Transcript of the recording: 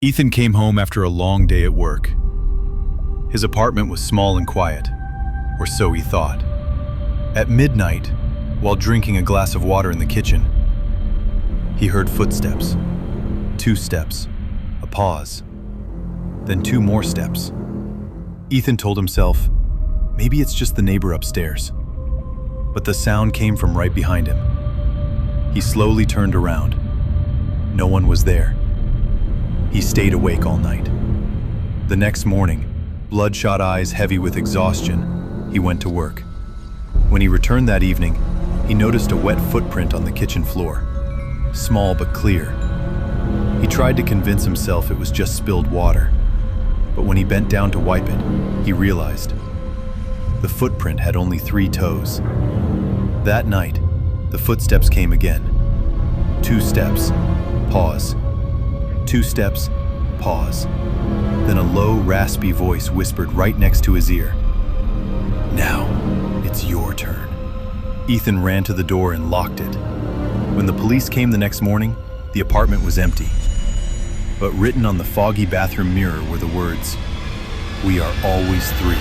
Ethan came home after a long day at work. His apartment was small and quiet, or so he thought. At midnight, while drinking a glass of water in the kitchen, he heard footsteps. 2 steps, a pause, then 2 more steps. Ethan told himself, maybe it's just the neighbor upstairs. But the sound came from right behind him. He slowly turned around. No one was there. He stayed awake all night. The next morning, bloodshot eyes heavy with exhaustion, he went to work. When he returned that evening, he noticed a wet footprint on the kitchen floor, small but clear. He tried to convince himself it was just spilled water, but when he bent down to wipe it, he realized the footprint had only 3 toes. That night, the footsteps came again. 2 steps, pause. 2 steps, pause. Then a low, raspy voice whispered right next to his ear. Now, it's your turn. Ethan ran to the door and locked it. When the police came the next morning, the apartment was empty. But written on the foggy bathroom mirror were the words, "We are always 3."